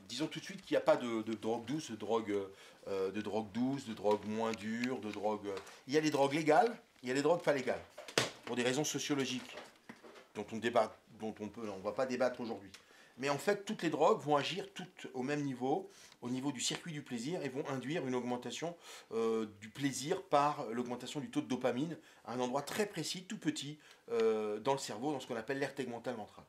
Disons tout de suite qu'il n'y a pas de drogue douce, de drogue douce, de drogue moins dure, de drogue. Il y a les drogues légales, il y a les drogues pas légales, pour des raisons sociologiques dont on débat, on va pas débattre aujourd'hui. Mais en fait, toutes les drogues vont agir toutes au même niveau, au niveau du circuit du plaisir, et vont induire une augmentation du plaisir par l'augmentation du taux de dopamine à un endroit très précis, tout petit, dans le cerveau, dans ce qu'on appelle l'aire tegmentale ventrale.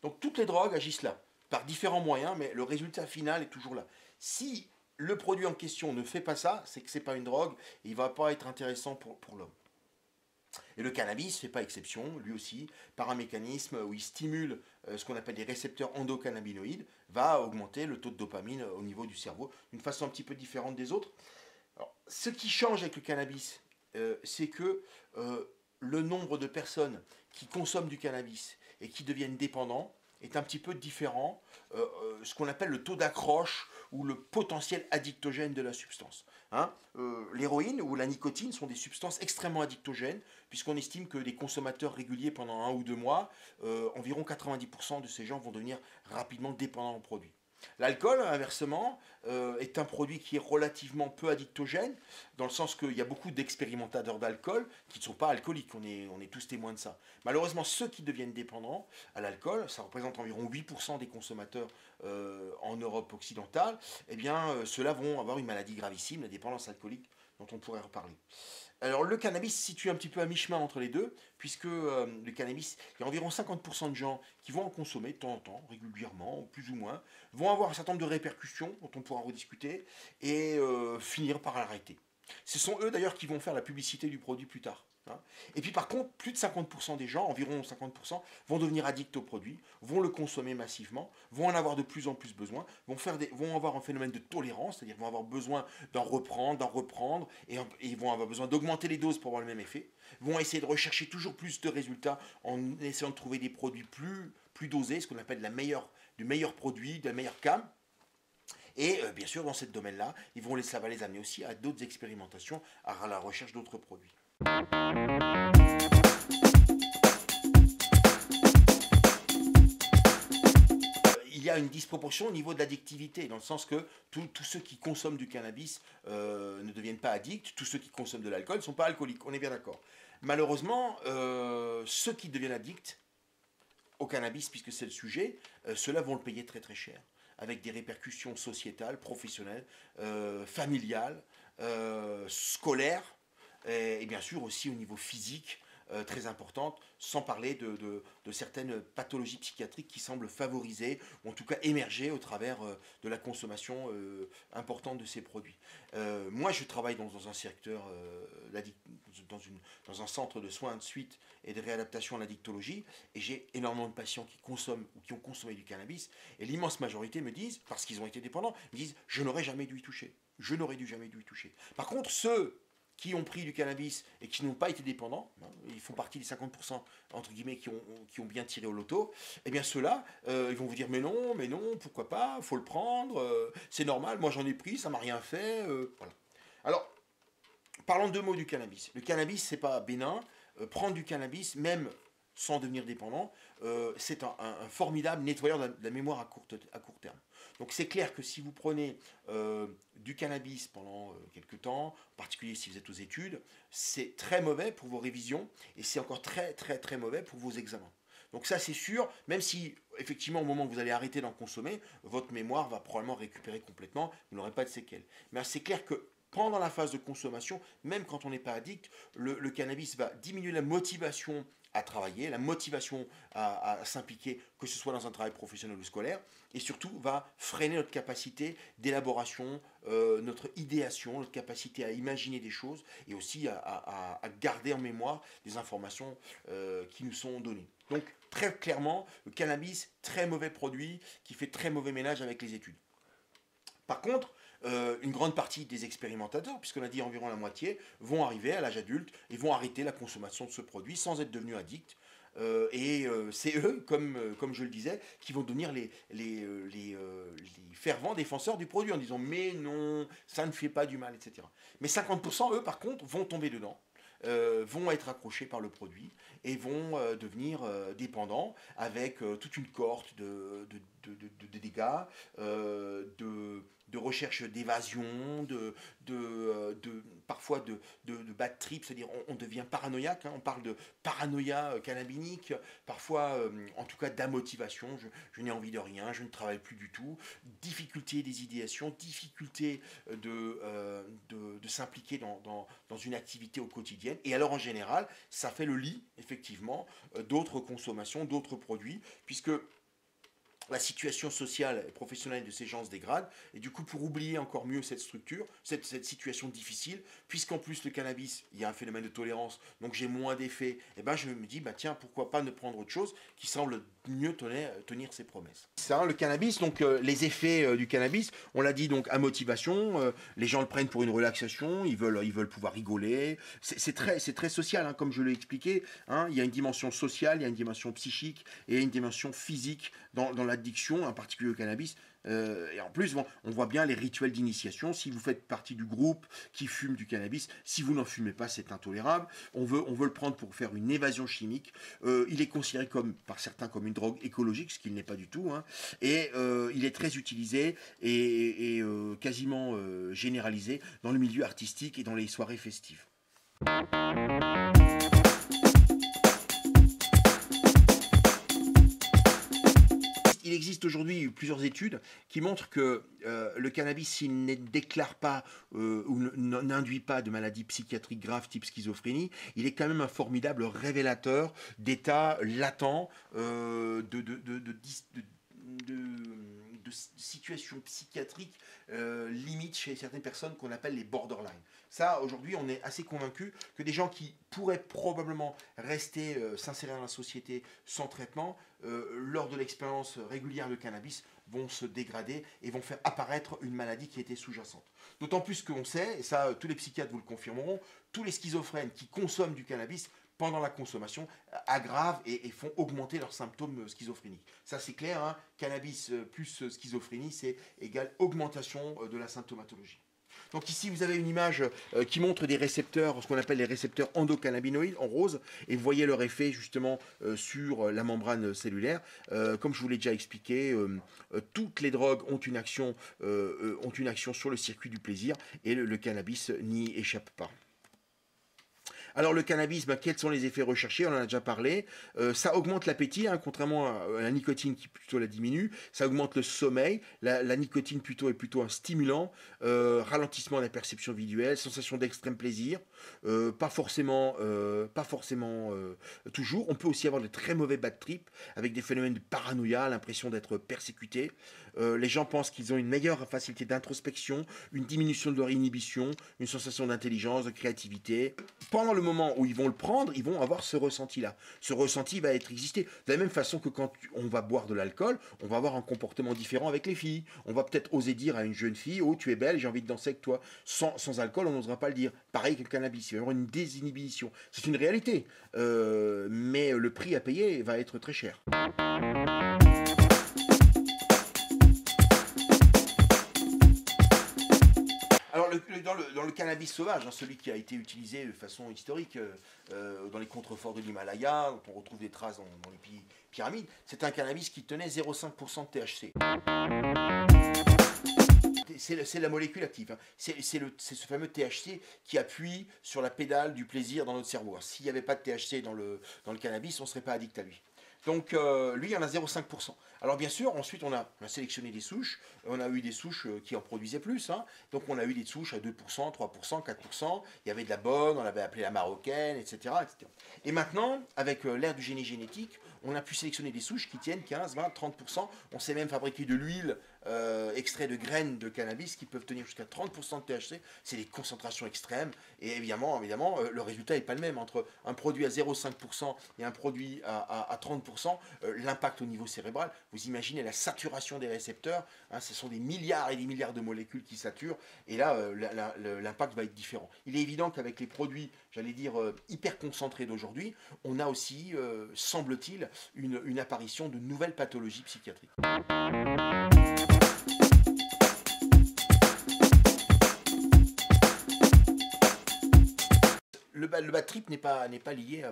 Donc toutes les drogues agissent là, par différents moyens, mais le résultat final est toujours là. Si le produit en question ne fait pas ça, c'est que ce n'est pas une drogue, et il ne va pas être intéressant pour l'homme. Et le cannabis ne fait pas exception, lui aussi, par un mécanisme où il stimule ce qu'on appelle des récepteurs endocannabinoïdes, va augmenter le taux de dopamine au niveau du cerveau d'une façon un petit peu différente des autres. Alors, ce qui change avec le cannabis, c'est que le nombre de personnes qui consomment du cannabis et qui deviennent dépendants est un petit peu différent, ce qu'on appelle le taux d'accroche ou le potentiel addictogène de la substance. Hein, l'héroïne ou la nicotine sont des substances extrêmement addictogènes, puisqu'on estime que les consommateurs réguliers pendant 1 ou 2 mois, environ 90% de ces gens vont devenir rapidement dépendants aux produits. L'alcool, inversement, est un produit qui est relativement peu addictogène, dans le sens qu'il y a beaucoup d'expérimentateurs d'alcool qui ne sont pas alcooliques, on est tous témoins de ça. Malheureusement, ceux qui deviennent dépendants à l'alcool, ça représente environ 8% des consommateurs en Europe occidentale, eh bien, ceux-là vont avoir une maladie gravissime, la dépendance alcoolique, dont on pourrait reparler. Alors le cannabis se situe un petit peu à mi-chemin entre les deux, puisque le cannabis, il y a environ 50% de gens qui vont en consommer de temps en temps, régulièrement, plus ou moins, vont avoir un certain nombre de répercussions, dont on pourra rediscuter, et finir par l'arrêter. Ce sont eux d'ailleurs qui vont faire la publicité du produit plus tard. Hein. Et puis par contre, plus de 50% des gens, environ 50%, vont devenir addicts au produit, vont le consommer massivement, vont en avoir de plus en plus besoin, vont avoir un phénomène de tolérance, c'est-à-dire vont avoir besoin d'en reprendre, et ils vont avoir besoin d'augmenter les doses pour avoir le même effet, vont essayer de rechercher toujours plus de résultats en essayant de trouver des produits plus dosés, ce qu'on appelle du meilleur produit, de la meilleure cam. Et bien sûr, dans ce domaine-là, ça va les amener aussi à d'autres expérimentations, à la recherche d'autres produits. Il y a une disproportion au niveau de l'addictivité, dans le sens que tous ceux qui consomment du cannabis ne deviennent pas addicts, tous ceux qui consomment de l'alcool ne sont pas alcooliques, on est bien d'accord. Malheureusement, ceux qui deviennent addicts au cannabis, puisque c'est le sujet, ceux-là vont le payer très très cher, avec des répercussions sociétales, professionnelles, familiales, scolaires, et bien sûr aussi au niveau physique, très importante, sans parler de certaines pathologies psychiatriques qui semblent favoriser, ou en tout cas émerger au travers de la consommation importante de ces produits. Moi, je travaille dans un secteur, dans un centre de soins de suite et de réadaptation à l'addictologie, et j'ai énormément de patients qui consomment ou qui ont consommé du cannabis, et l'immense majorité me disent, parce qu'ils ont été dépendants, me disent « je n'aurais jamais dû y toucher, je n'aurais jamais dû y toucher ». Par contre, ceux qui ont pris du cannabis et qui n'ont pas été dépendants, hein, ils font partie des 50% entre guillemets qui ont bien tiré au loto, eh bien ceux-là, ils vont vous dire mais non, pourquoi pas, faut le prendre, c'est normal, moi j'en ai pris, ça m'a rien fait, voilà. Alors, parlons 2 mots du cannabis. Le cannabis, c'est pas bénin, prendre du cannabis, même sans devenir dépendant, c'est un formidable nettoyeur de la mémoire à court terme. Donc c'est clair que si vous prenez du cannabis pendant quelques temps, en particulier si vous êtes aux études, c'est très mauvais pour vos révisions et c'est encore très très très mauvais pour vos examens. Donc ça c'est sûr, même si effectivement au moment où vous allez arrêter d'en consommer, votre mémoire va probablement récupérer complètement, vous n'aurez pas de séquelles. Mais c'est clair que pendant la phase de consommation, même quand on n'est pas addict, le cannabis va diminuer la motivation à travailler, la motivation à s'impliquer, que ce soit dans un travail professionnel ou scolaire, et surtout va freiner notre capacité d'élaboration, notre idéation, notre capacité à imaginer des choses et aussi à garder en mémoire des informations qui nous sont données. Donc très clairement, le cannabis, très mauvais produit qui fait très mauvais ménage avec les études. Par contre, une grande partie des expérimentateurs, puisqu'on a dit environ la moitié, vont arriver à l'âge adulte et vont arrêter la consommation de ce produit sans être devenus addicts. C'est eux, comme je le disais, qui vont devenir les fervents défenseurs du produit en disant mais non, ça ne fait pas du mal, etc. Mais 50%, eux, par contre, vont tomber dedans. Vont être accrochés par le produit et vont devenir dépendants avec toute une cohorte de dégâts, de recherche d'évasion, parfois de bad trip, c'est-à-dire on devient paranoïaque, hein, on parle de paranoïa cannabinique, parfois en tout cas d'amotivation, je n'ai envie de rien, je ne travaille plus du tout, difficulté des idéations, difficulté de s'impliquer dans une activité au quotidien, et alors en général ça fait le lit effectivement d'autres consommations, d'autres produits, puisque la situation sociale et professionnelle de ces gens se dégrade, et du coup pour oublier encore mieux cette structure, cette situation difficile, puisqu'en plus le cannabis, il y a un phénomène de tolérance, donc j'ai moins d'effets, et ben je me dis, bah tiens, pourquoi pas ne prendre autre chose qui semble mieux tenir ses promesses. C'est ça, le cannabis, donc les effets du cannabis, on l'a dit donc à motivation, les gens le prennent pour une relaxation, ils veulent pouvoir rigoler, c'est très social, hein, comme je l'ai expliqué, hein, il y a une dimension sociale, il y a une dimension psychique, et une dimension physique dans l'addiction, en particulier au cannabis. Et en plus, bon, on voit bien les rituels d'initiation. Si vous faites partie du groupe qui fume du cannabis, si vous n'en fumez pas, c'est intolérable. On veut le prendre pour faire une évasion chimique. Il est considéré par certains comme une drogue écologique, ce qu'il n'est pas du tout. Hein. Et il est très utilisé et quasiment généralisé dans le milieu artistique et dans les soirées festives. Il existe aujourd'hui plusieurs études qui montrent que le cannabis, s'il ne déclare pas ou n'induit pas de maladies psychiatriques graves type schizophrénie, il est quand même un formidable révélateur d'états latents de situations psychiatriques limites chez certaines personnes qu'on appelle les borderline. Ça, aujourd'hui, on est assez convaincu que des gens qui pourraient probablement rester, s'insérer dans la société sans traitement, lors de l'expérience régulière de cannabis, vont se dégrader et vont faire apparaître une maladie qui était sous-jacente. D'autant plus qu'on sait, et ça tous les psychiatres vous le confirmeront, tous les schizophrènes qui consomment du cannabis pendant la consommation aggravent et font augmenter leurs symptômes schizophréniques. Ça c'est clair, hein, cannabis plus schizophrénie, c'est égal augmentation de la symptomatologie. Donc ici vous avez une image qui montre des récepteurs, ce qu'on appelle les récepteurs endocannabinoïdes en rose, et vous voyez leur effet justement sur la membrane cellulaire. Comme je vous l'ai déjà expliqué, toutes les drogues ont une action sur le circuit du plaisir, et le cannabis n'y échappe pas. Alors le cannabis, quels sont les effets recherchés? On en a déjà parlé. Ça augmente l'appétit, hein, contrairement à la nicotine qui plutôt la diminue. Ça augmente le sommeil. La nicotine est plutôt un stimulant. Ralentissement de la perception visuelle, sensation d'extrême plaisir. Pas forcément toujours. On peut aussi avoir de très mauvais bad trip avec des phénomènes de paranoïa, l'impression d'être persécuté. Les gens pensent qu'ils ont une meilleure facilité d'introspection, une diminution de leur inhibition, une sensation d'intelligence, de créativité. Pendant le moment où ils vont le prendre, ils vont avoir ce ressenti-là. Ce ressenti va exister. De la même façon que quand on va boire de l'alcool, on va avoir un comportement différent avec les filles. On va peut-être oser dire à une jeune fille « Oh, tu es belle, j'ai envie de danser avec toi ». Sans alcool, on n'osera pas le dire. Pareil que le cannabis, il va y avoir une désinhibition. C'est une réalité. Mais le prix à payer va être très cher. Alors, dans le cannabis sauvage, hein, celui qui a été utilisé de façon historique dans les contreforts de l'Himalaya, où on retrouve des traces dans les pyramides, c'est un cannabis qui tenait 0,5% de THC. C'est la molécule active. Hein. C'est ce fameux THC qui appuie sur la pédale du plaisir dans notre cerveau. S'il n'y avait pas de THC dans le cannabis, on ne serait pas addict à lui. Donc lui, il y en a 0,5%. Alors bien sûr, ensuite on a sélectionné des souches, on a eu des souches qui en produisaient plus, hein. Donc on a eu des souches à 2%, 3%, 4%, il y avait de la bonne, on l'avait appelée la marocaine, etc. etc. Et maintenant, avec l'ère du génie génétique, on a pu sélectionner des souches qui tiennent 15, 20, 30%. On sait même fabriquer de l'huile extrait de graines de cannabis qui peuvent tenir jusqu'à 30% de THC. C'est des concentrations extrêmes. Et évidemment, le résultat n'est pas le même. Entre un produit à 0,5% et un produit à 30%, l'impact au niveau cérébral, vous imaginez la saturation des récepteurs, hein, ce sont des milliards et des milliards de molécules qui saturent, et là, l'impact va être différent. Il est évident qu'avec les produits, j'allais dire, hyper concentrés d'aujourd'hui, on a aussi, semble-t-il, une apparition de nouvelles pathologies psychiatriques. Le bad trip n'est pas lié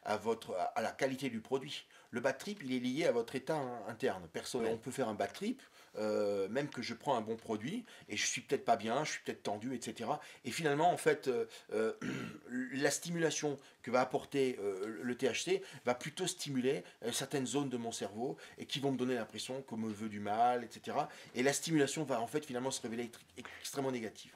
à la qualité du produit. Le bad trip, il est lié à votre état interne, personnel. On peut faire un bad trip, même que je prends un bon produit, et je suis peut-être pas bien, je suis peut-être tendu, etc. Et finalement, en fait, la stimulation que va apporter le THC va plutôt stimuler certaines zones de mon cerveau, et qui vont me donner l'impression qu'on me veut du mal, etc. Et la stimulation va en fait finalement se révéler extrêmement négative.